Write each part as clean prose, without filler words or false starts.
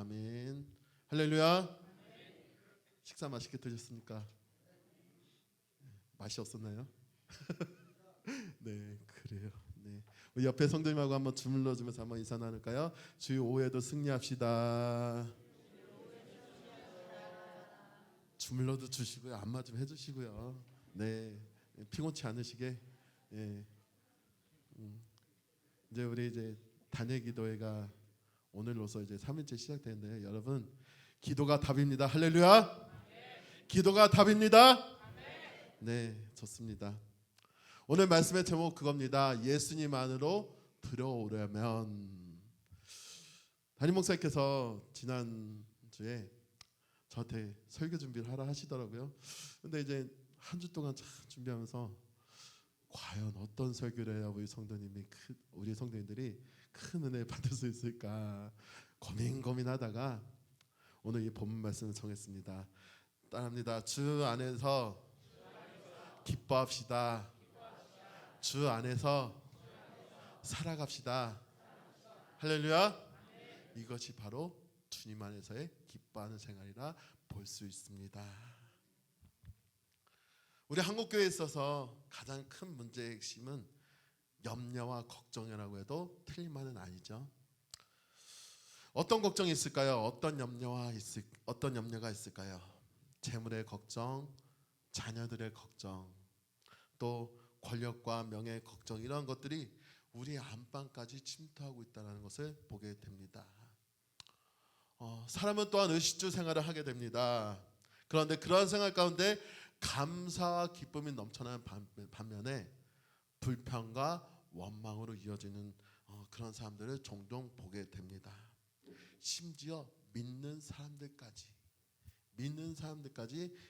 아멘. 할렐루야. 식사 맛있게 드셨습니까? 맛이 없었나요? 네, 그래요. 네, 우리 옆에 성도님하고 한번 주물러주면서 한번 인사 나눌까요? 주의 오후에도 승리합시다. 주물러도 주시고요, 안마 좀 해주시고요. 네, 피곤치 않으시게. 예. 이제 우리 이제 단일 기도회가 오늘로서 이제 3일째 시작되는데, 여러분 기도가 답입니다. 할렐루야. 기도가 답입니다. 네, 좋습니다. 오늘 말씀의 제목 그겁니다. 예수님 안으로 들어오려면. 담임 목사님께서 지난주에 저한테 설교 준비를 하라 하시더라고요. 근데 이제 한 주 동안 참 준비하면서 과연 어떤 설교를 해야 우리 성도님들이 큰 은혜 받을 수 있을까 고민하다가 오늘 이 본문 말씀을 정했습니다. 따라합니다. 주 안에서 기뻐합시다. 주 안에서 살아갑시다. 할렐루야. 이것이 바로 주님 안에서의 기뻐하는 생활이라 볼 수 있습니다. 우리 한국교회에 있어서 가장 큰 문제의 핵심은 염려와 걱정이라고 해도 틀린 말은 아니죠. 어떤 걱정이 있을까요? 어떤 염려가 있을까요? 재물의 걱정, 자녀들의 걱정, 또 권력과 명예의 걱정, 이런 것들이 우리 안방까지 침투하고 있다는 것을 보게 됩니다. 사람은 또한 의식주 생활을 하게 됩니다. 그런데 그러한 생활 가운데 감사와 기쁨이 넘쳐나는 반면에 불평과 원망으로 이어지는 그런 사람들을 종종 보게 됩니다. 심지어 믿는 사람들까지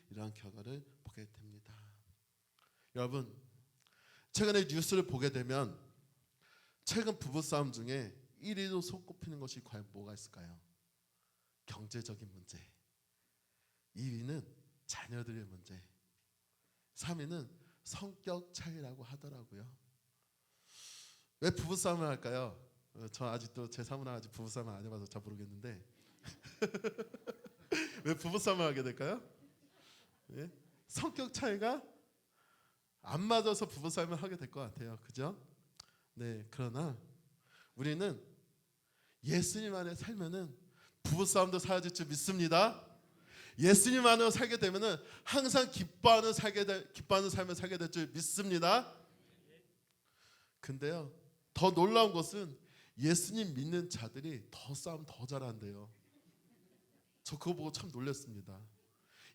이러한 결과를 보게 됩니다. 여러분, 최근에 뉴스를 보게 되면 최근 부부싸움 중에 1위로 손꼽히는 것이 과연 뭐가 있을까요? 경제적인 문제, 2위는 자녀들의 문제, 3위는 성격 차이라고 하더라고요. 왜 부부싸움을 할까요? 저 아직도 제 사모는 아직 부부싸움을 안 해봐서 잘 모르겠는데 왜 부부싸움을 하게 될까요? 예? 성격 차이가 안 맞아서 부부싸움을 하게 될 것 같아요. 그죠? 네, 그러나 우리는 예수님 안에 살면은 부부싸움도 사라질 줄 믿습니다. 예수님 안으로 살게 되면은 항상 기뻐하는 삶을 살게 될 줄 믿습니다. 근데요, 더 놀라운 것은 예수님 믿는 자들이 싸움 더 잘한대요. 저 그거 보고 참 놀랐습니다.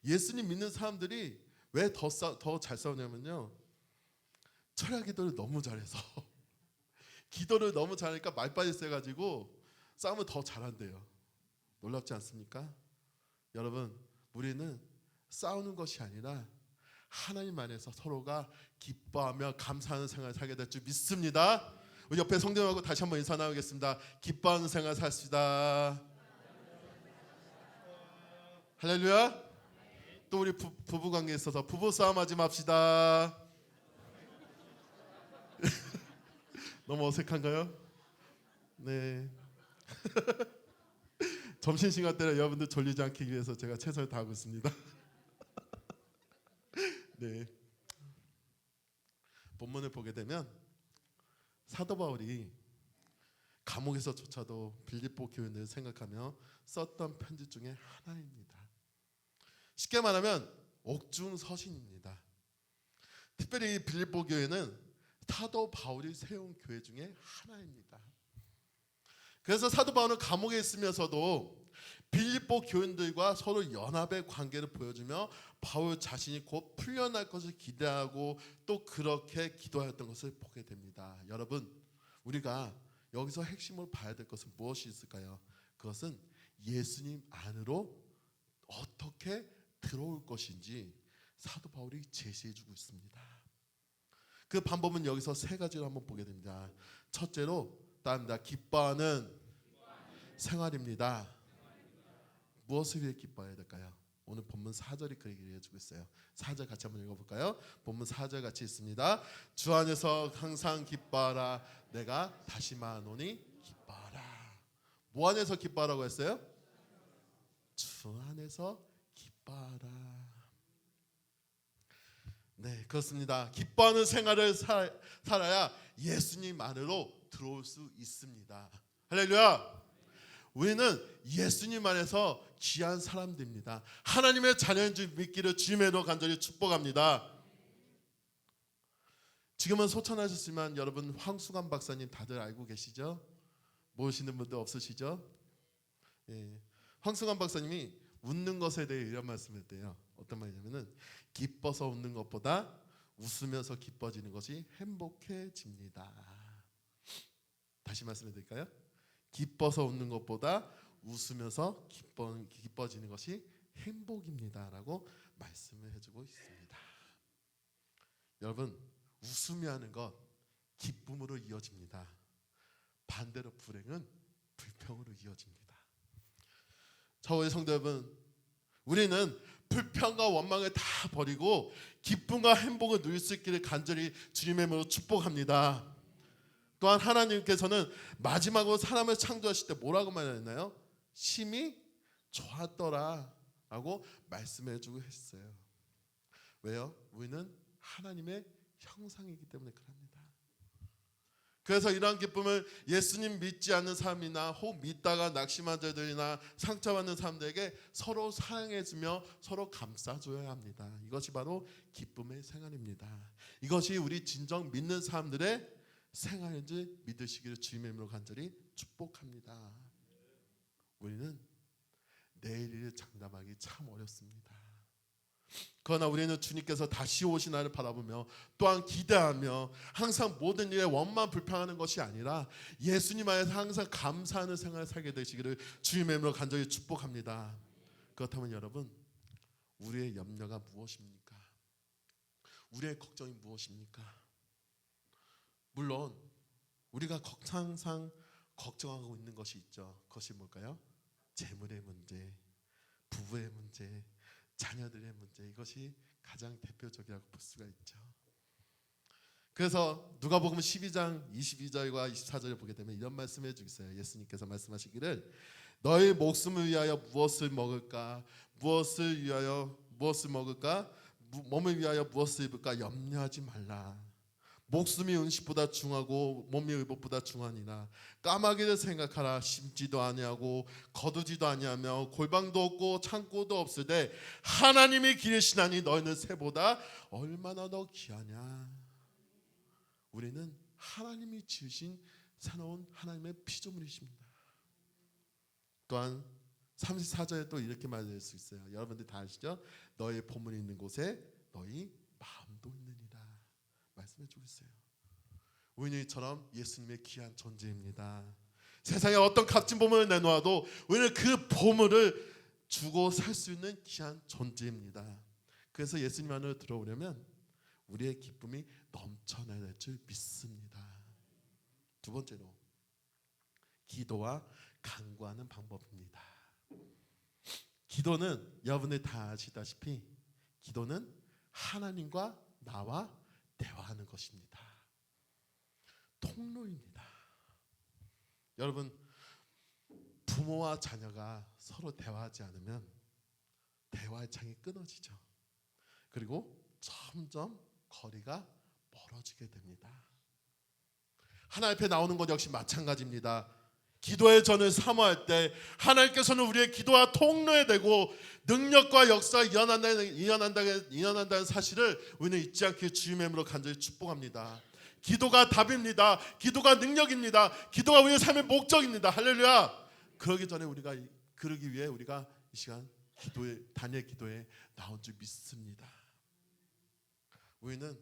예수님 믿는 사람들이 왜 더 잘 싸우냐면요, 철야 기도를 너무 잘해서 기도를 너무 잘하니까 말빨이 세가지고 싸움을 더 잘한대요. 놀랍지 않습니까? 여러분, 우리는 싸우는 것이 아니라 하나님 안에서 서로가 기뻐하며 감사하는 생활을 살게 될 줄 믿습니다. 우리 옆에 성도님하고 다시 한번 인사 나누겠습니다. 기뻐하는 생활 삽시다. 할렐루야. 또 우리 부부관계에 있어서 부부싸움하지 맙시다. 너무 어색한가요? 네. 점심시간 때는 여러분들 졸리지 않기 위해서 제가 최선을 다하고 있습니다. 네. 본문을 보게 되면 사도 바울이 감옥에서조차도 빌립보 교인들을 생각하며 썼던 편지 중에 하나입니다. 쉽게 말하면 옥중서신입니다. 특별히 빌립보 교회는 사도 바울이 세운 교회 중에 하나입니다. 그래서 사도 바울은 감옥에 있으면서도 빌립보 교인들과 서로 연합의 관계를 보여주며 바울 자신이 곧 풀려날 것을 기대하고 또 그렇게 기도하였던 것을 보게 됩니다. 여러분, 우리가 여기서 핵심으로 봐야 될 것은 무엇이 있을까요? 그것은 예수님 안으로 어떻게 들어올 것인지 사도 바울이 제시해주고 있습니다. 그 방법은 여기서 세 가지로 한번 보게 됩니다. 첫째로 따릅니다. 기뻐하는 생활입니다. 무엇을 위해 기뻐해야 될까요? 오늘 본문 4절이 그 얘기를 해주고 있어요. 4절 같이 한번 읽어볼까요? 본문 4절 같이 있습니다. 주 안에서 항상 기뻐하라. 내가 다시 말하노니 기뻐하라. 뭐 안에서 기뻐하라고 했어요? 주 안에서 기뻐하라. 네, 그렇습니다. 기뻐하는 생활을 살아야 예수님 안으로 들어올 수 있습니다. 할렐루야. 우리는 예수님 안에서 귀한 사람들입니다. 하나님의 자녀인 줄 믿기를 주님으로 간절히 축복합니다. 지금은 소천하셨지만 여러분 황수관 박사님 다들 알고 계시죠? 모르시는 분들 없으시죠? 예. 황수관 박사님이 웃는 것에 대해 이런 말씀을 했대요. 어떤 말이냐면은 기뻐서 웃는 것보다 웃으면서 기뻐지는 것이 행복해집니다. 다시 말씀해 드릴까요? 기뻐서 웃는 것보다 웃으면서 기뻐지는 것이 행복입니다라고 말씀을 해주고 있습니다. 여러분, 웃으며 하는 것 기쁨으로 이어집니다. 반대로 불행은 불평으로 이어집니다. 저의 성도 여러분, 우리는 불평과 원망을 다 버리고 기쁨과 행복을 누릴 수 있기를 간절히 주님의 이름으로 축복합니다. 또한 하나님께서는 마지막으로 사람을 창조하실 때 뭐라고 말했나요? 심히 좋았더라 라고 말씀해 주고 했어요. 왜요? 우리는 하나님의 형상이기 때문에 그럽니다. 그래서 이러한 기쁨을 예수님 믿지 않는 사람이나 혹 믿다가 낙심한 자들이나 상처받는 사람들에게 서로 사랑해주며 서로 감싸줘야 합니다. 이것이 바로 기쁨의 생활입니다. 이것이 우리 진정 믿는 사람들의 생활인지 믿으시기를 주님의 이름으로 간절히 축복합니다. 우리는 내일 일을 장담하기 참 어렵습니다. 그러나 우리는 주님께서 다시 오신 날을 바라보며 또한 기대하며 항상 모든 일에 원만 불평하는 것이 아니라 예수님 안에서 항상 감사하는 생활을 살게 되시기를 주님의 이름으로 간절히 축복합니다. 그렇다면 여러분, 우리의 염려가 무엇입니까? 우리의 걱정이 무엇입니까? 물론 우리가 항상 걱정하고 있는 것이 있죠. 그것이 뭘까요? 재물의 문제, 부부의 문제, 자녀들의 문제, 이것이 가장 대표적이라고 볼 수가 있죠. 그래서 누가복음 12장 22절과 24절을 보게 되면 이런 말씀을 해주고 있어요. 예수님께서 말씀하시기를 너희 목숨을 위하여 무엇을 먹을까, 무엇을 위하여 무엇을 먹을까, 몸을 위하여 무엇을 입을까 염려하지 말라. 목숨이 은식보다 중하고 몸이 의복보다 중하니라. 까마귀를 생각하라. 심지도 아니하고 거두지도 아니하며 골방도 없고 창고도 없으되 하나님이 기르시나니 너희는 새보다 얼마나 더 귀하냐. 우리는 하나님이 지으신 새로운 하나님의 피조물이십니다. 또한 34절에 또 이렇게 말할 수 있어요. 여러분들 다 아시죠? 너희 보물이 있는 곳에 너희 마음도 있느니라 말씀해 주고 있어요. 우리는 이처럼 예수님의 귀한 존재입니다. 세상에 어떤 값진 보물을 내놓아도 우리는 그 보물을 주고 살 수 있는 귀한 존재입니다. 그래서 예수님 안으로 들어오려면 우리의 기쁨이 넘쳐날 줄 믿습니다. 두 번째로 기도와 간구하는 방법입니다. 기도는 여러분들 다 아시다시피 기도는 하나님과 나와 대화하는 것입니다. 통로입니다. 여러분, 부모와 자녀가 서로 대화하지 않으면 대화의 창이 끊어지죠. 그리고 점점 거리가 멀어지게 됩니다. 하나님 앞에 나오는 것 역시 마찬가지입니다. 기도의 전을 사모할 때 하나님께서는 우리의 기도와 통로에 되고 능력과 역사가 일어난다는 사실을 우리는 잊지 않게 주님의 이름으로 간절히 축복합니다. 기도가 답입니다. 기도가 능력입니다. 기도가 우리의 삶의 목적입니다. 할렐루야. 그러기 위해 우리가 이 시간 단일 기도에 나온 줄 믿습니다. 우리는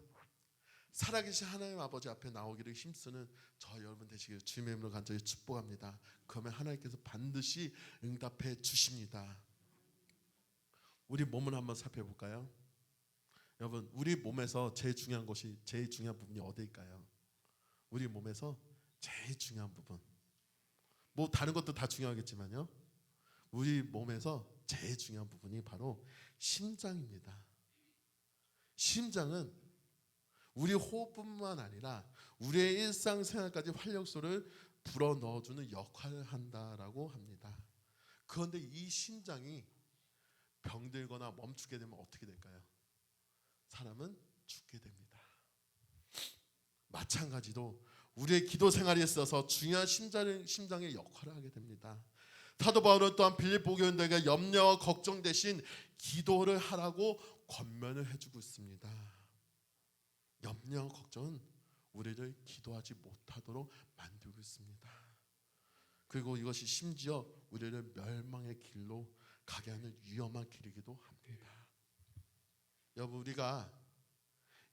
살아계신 하나님 아버지 앞에 나오기를 힘쓰는 저 여러분 되시기를 주님의 이름으로 간절히 축복합니다. 그러면 하나님께서 반드시 응답해 주십니다. 우리 몸을 한번 살펴볼까요? 여러분, 우리 몸에서 제일 중요한 부분이 어디일까요? 우리 몸에서 제일 중요한 부분, 뭐 다른 것도 다 중요하겠지만요, 우리 몸에서 제일 중요한 부분이 바로 심장입니다. 심장은 우리 호흡뿐만 아니라 우리의 일상생활까지 활력소를 불어넣어주는 역할을 한다라고 합니다. 그런데 이 심장이 병들거나 멈추게 되면 어떻게 될까요? 사람은 죽게 됩니다. 마찬가지로 우리의 기도 생활에 있어서 중요한 심장의 역할을 하게 됩니다. 사도 바울은 또한 빌립보 교인들에게 염려와 걱정 대신 기도를 하라고 권면을 해주고 있습니다. 염려와 걱정은 우리를 기도하지 못하도록 만들고 있습니다. 그리고 이것이 심지어 우리를 멸망의 길로 가게 하는 위험한 길이기도 합니다. 여러분, 우리가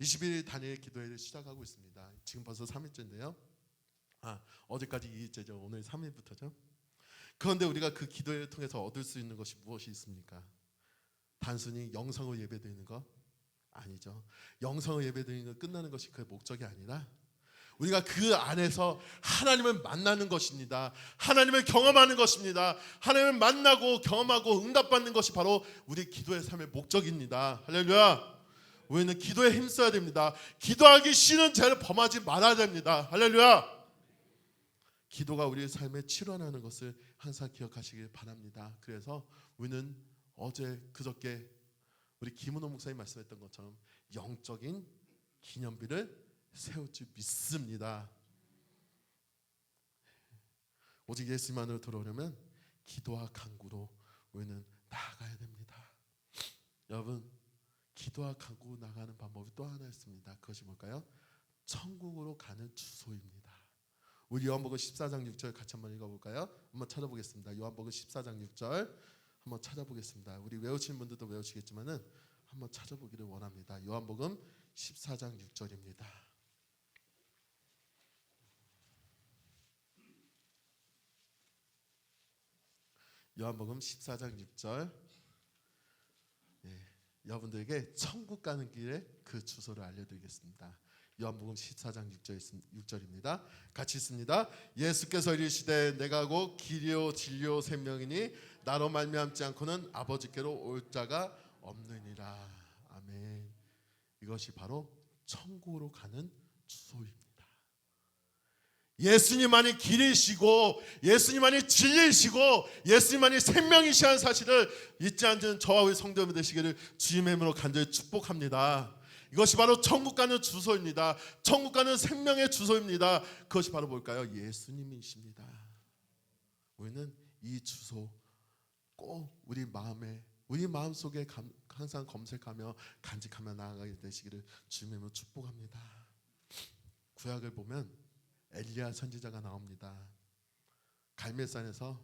21일 단일 기도회를 시작하고 있습니다. 지금 벌써 3일째인데요. 어제까지 2일째죠. 오늘 3일부터죠. 그런데 우리가 그 기도회를 통해서 얻을 수 있는 것이 무엇이 있습니까? 단순히 영성을 예배드리는 것? 아니죠. 영성을 예배드리는 것 끝나는 것이 그 목적이 아니라 우리가 그 안에서 하나님을 만나는 것입니다. 하나님을 경험하는 것입니다. 하나님을 만나고 경험하고 응답받는 것이 바로 우리 기도의 삶의 목적입니다. 할렐루야. 우리는 기도에 힘써야 됩니다. 기도하기 싫은 죄를 범하지 말아야 됩니다. 할렐루야. 기도가 우리의 삶에 치료하는 것을 항상 기억하시길 바랍니다. 그래서 우리는 어제 그저께 우리 김은호 목사님 말씀했던 것처럼 영적인 기념비를 세울 줄 믿습니다. 오직 예수만으로 들어오려면 기도와 간구로 우리는 나아가야 됩니다. 여러분, 기도와 간구 나가는 방법이 또 하나 있습니다. 그것이 뭘까요? 천국으로 가는 주소입니다. 우리 요한복음 14장 6절 같이 한번 읽어볼까요? 한번 찾아보겠습니다. 요한복음 14장 6절 한번 찾아보겠습니다. 우리 외우시는 분들도 외우시겠지만은 한번 찾아보기를 원합니다. 요한복음 14장 6절입니다. 요한복음 14장 6절. 여러분들에게 천국 가는 길에 그 주소를 알려드리겠습니다. 요한복음 14장 6절입니다. 같이 있습니다. 예수께서 이르시되 내가 곧 길이요 진리요 생명이니 나로 말미암지 않고는 아버지께로 올 자가 없느니라. 아멘. 이것이 바로 천국으로 가는 주소입니다. 예수님만이 길이시고 예수님만이 진리이시고 예수님만이 생명이시한 사실을 잊지 않는 저와 우리 성도님들 되시기를 주님의 이름으로 간절히 축복합니다. 이것이 바로 천국 가는 주소입니다. 천국 가는 생명의 주소입니다. 그것이 바로 뭘까요? 예수님이십니다. 우리는 이 주소 꼭 우리 마음속에 항상 검색하며 간직하며 나아가게 되시기를 주님의 이름으로 축복합니다. 구약을 보면 엘리야 선지자가 나옵니다. 갈멜산에서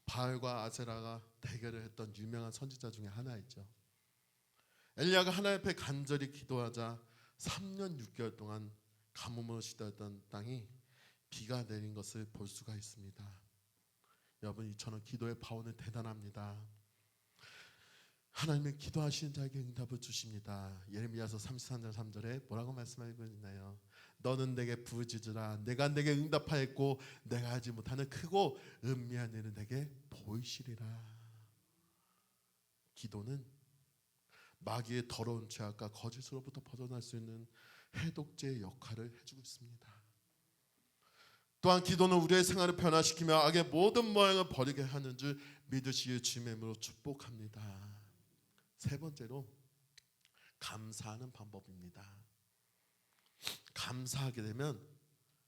바알과 아세라가 대결을 했던 유명한 선지자 중에 하나였죠. 엘리야가 하나님 앞에 간절히 기도하자 3년 6개월 동안 가뭄으로 시달렸던 땅이 비가 내린 것을 볼 수가 있습니다. 여러분, 이처럼 기도의 파워는 대단합니다. 하나님은 기도하시는 자에게 응답을 주십니다. 예레미야서 33장 3절에 뭐라고 말씀하고 있나요? 너는 내게 부르짖으라. 내가 내게 응답하였고 내가 하지 못하는 크고 은밀한 일은 내게 보이시리라. 기도는 마귀의 더러운 죄악과 거짓으로부터 벗어날 수 있는 해독제의 역할을 해주고 있습니다. 또한 기도는 우리의 생활을 변화시키며 악의 모든 모양을 버리게 하는 줄 믿으시길 주님의 이름으로 축복합니다. 세 번째로 감사하는 방법입니다. 감사하게 되면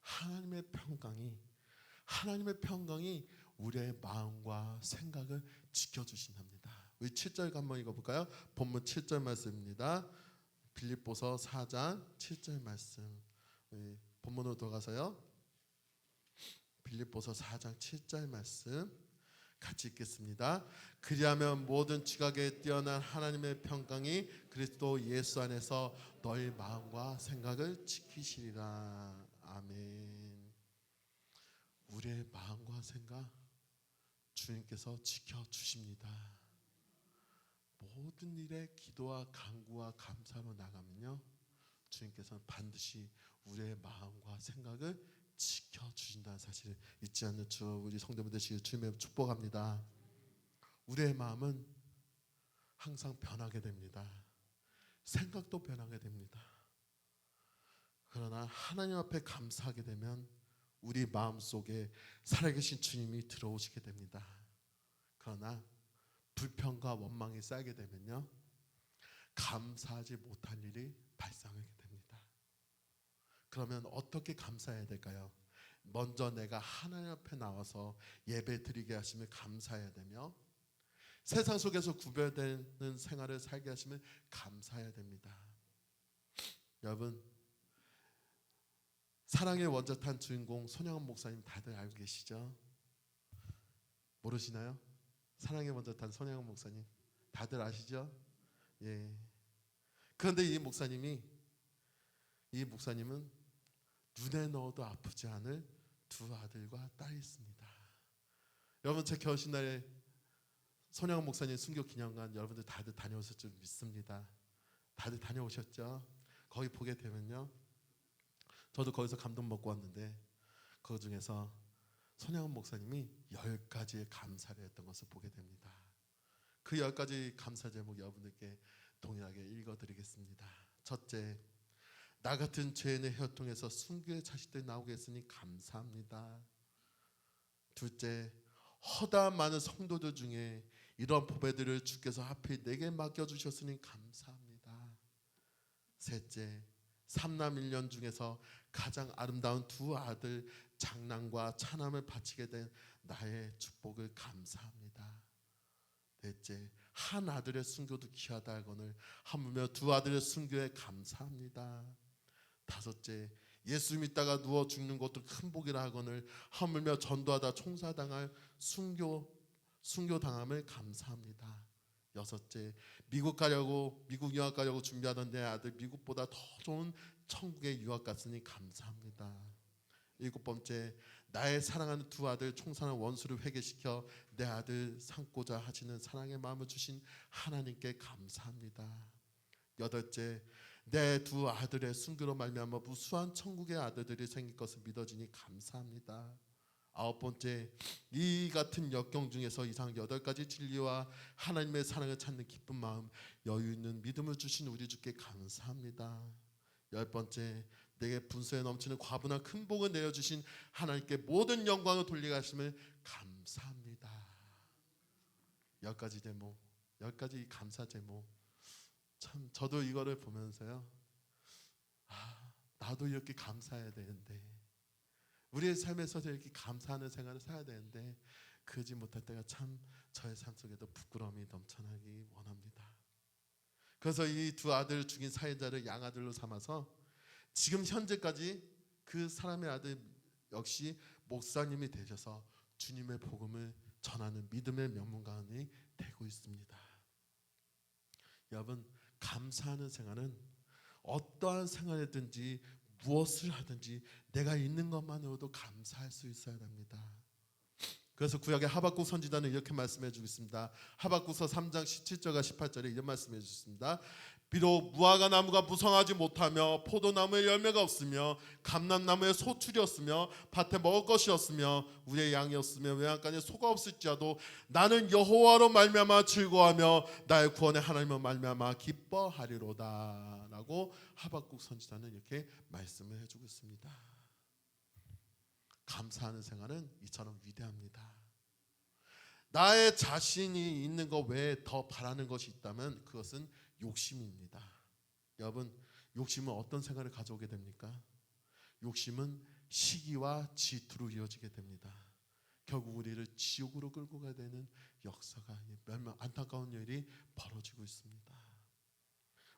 하나님의 평강이 우리의 마음과 생각을 지켜주신답니다. 우리 7절 한번 읽어볼까요? 본문 7절 말씀입니다. 빌립보서 4장 7절 말씀. 본문으로 들어가서요. 빌립보서 4장 7절 말씀 같이 읽겠습니다. 그리하면 모든 지각에 뛰어난 하나님의 평강이 그리스도 예수 안에서 너희 마음과 생각을 지키시리라. 아멘. 우리의 마음과 생각 주님께서 지켜주십니다. 모든 일에 기도와 간구와 감사로 나가면요, 주님께서는 반드시 우리의 마음과 생각을 지켜주신다는 사실을 잊지 않는 우리 성도님들 되시길 주님의 축복합니다. 우리의 마음은 항상 변하게 됩니다. 생각도 변하게 됩니다. 그러나 하나님 앞에 감사하게 되면 우리 마음속에 살아계신 주님이 들어오시게 됩니다. 그러나 불평과 원망이 쌓이게 되면요, 감사하지 못할 일이 발생하게 됩니다. 그러면 어떻게 감사해야 될까요? 먼저 내가 하나님 앞에 나와서 예배 드리게 하시면 감사해야 되며, 세상 속에서 구별되는 생활을 살게 하시면 감사해야 됩니다. 여러분, 사랑의 원자탄 주인공 손영원 목사님 다들 알고 계시죠? 모르시나요? 사랑의 원자탄 손영원 목사님 다들 아시죠? 예. 그런데 이 목사님은 눈에 넣어도 아프지 않을 두 아들과 딸이 있습니다. 여러분, 제 결혼식 날에 손영원 목사님 순교 기념관 여러분들 다들 다녀오셨을 줄 믿습니다. 다들 다녀오셨죠? 거기 보게 되면요, 저도 거기서 감동 먹고 왔는데, 그 중에서 손영원 목사님이 10가지의 감사를 했던 것을 보게 됩니다. 그 10가지 감사 제목 여러분들께 동일하게 읽어드리겠습니다. 첫째, 나 같은 죄인의 혈통에서 순교의 자식들이 나오게 했으니 감사합니다. 둘째, 허다한 많은 성도들 중에 이런 보배들을 주께서 하필 내게 맡겨주셨으니 감사합니다. 셋째, 삼남 1년 중에서 가장 아름다운 두 아들 장남과 차남을 바치게 된 나의 축복을 감사합니다. 넷째, 한 아들의 순교도 귀하다 하거늘 하물며 두 아들의 순교에 감사합니다. 다섯째, 예수 믿다가 누워 죽는 것도 큰 복이라 하거늘 하물며 전도하다 총사당할 순교 당함을 감사합니다. 여섯째, 미국 유학 가려고 준비하던 내 아들 미국보다 더 좋은 천국에 유학 갔으니 감사합니다. 일곱 번째, 나의 사랑하는 두 아들 총사는 원수를 회개시켜 내 아들 삼고자 하시는 사랑의 마음을 주신 하나님께 감사합니다. 여덟째, 내 두 아들의 순교로 말미암아 무수한 천국의 아들들이 생길 것을 믿어지니 감사합니다. 아홉 번째, 이 같은 역경 중에서 이상 8가지 진리와 하나님의 사랑을 찾는 기쁜 마음, 여유 있는 믿음을 주신 우리 주께 감사합니다. 열 번째, 내게 분수에 넘치는 과분한 큰 복을 내려주신 하나님께 모든 영광을 돌리게 하심을 감사합니다. 10가지 제목, 10가지 감사 제목, 참 저도 이거를 보면서요, 나도 이렇게 감사해야 되는데, 우리의 삶에서도 이렇게 감사하는 생활을 살아야 되는데 그러지 못할 때가 참 저의 삶 속에도 부끄러움이 넘쳐나기 원합니다. 그래서 이 두 아들을 죽인 살인자를 양아들로 삼아서 지금 현재까지 그 사람의 아들 역시 목사님이 되셔서 주님의 복음을 전하는 믿음의 명문가원이 되고 있습니다. 여러분, 감사하는 생활은 어떠한 생활이든지 무엇을 하든지 내가 있는 것만으로도 감사할 수 있어야 합니다. 그래서 구약의 하박국 선지자는 이렇게 말씀해 주고 있습니다. 하박국서 3장 17절과 18절에 이런 말씀해 주셨습니다. 비록 무화과 나무가 무성하지 못하며 포도나무에 열매가 없으며 감람나무에 소출이 없으며 밭에 먹을 것이 없으며 우리의 양이 없으며 외양간에 소가 없을지라도 나는 여호와로 말미암아 즐거워하며 나의 구원의 하나님으로 말미암아 기뻐하리로다 라고 하박국 선지자는 이렇게 말씀을 해주고 있습니다. 감사하는 생활은 이처럼 위대합니다. 나의 자신이 있는 것 외에 더 바라는 것이 있다면 그것은 욕심입니다. 여러분, 욕심은 어떤 생활을 가져오게 됩니까? 욕심은 시기와 질투로 이어지게 됩니다. 결국 우리를 지옥으로 끌고 가야 되는 역사가, 안타까운 일이 벌어지고 있습니다.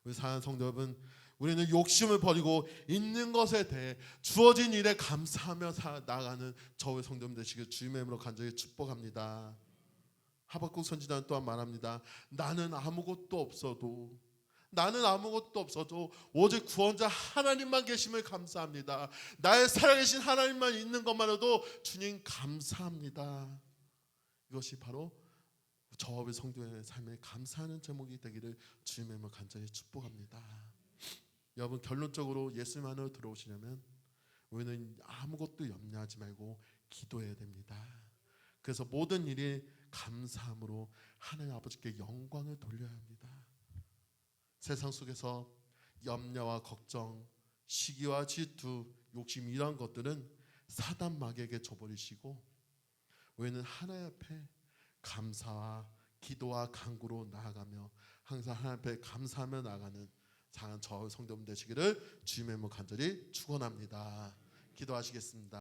우리 사랑하는 성도 여러분, 우리는 욕심을 버리고 있는 것에 대해 주어진 일에 감사하며 나아가는 저의 성도님 되시길 주님의 이름으로 간절히 축복합니다. 하박국 선지자는 또한 말합니다. 나는 아무것도 없어도 오직 구원자 하나님만 계심을 감사합니다. 나의 살아계신 하나님만 있는 것만으로도 주님 감사합니다. 이것이 바로 저와 우리 성도의 삶에 감사하는 제목이 되기를 주님의 이름으로 간절히 축복합니다. 여러분, 결론적으로 예수님 안으로 들어오시려면 우리는 아무것도 염려하지 말고 기도해야 됩니다. 그래서 모든 일이 감사함으로 하나님 아버지께 영광을 돌려야 합니다. 세상 속에서 염려와 걱정, 시기와 질투, 욕심 이런 것들은 사단 마귀에게 줘버리시고 우리는 하나님 앞에 감사와 기도와 간구로 나아가며 항상 하나님 앞에 감사하며 나아가는 저 성도님 되시기를 주님의 이름으로 간절히 축원합니다. 기도하시겠습니다.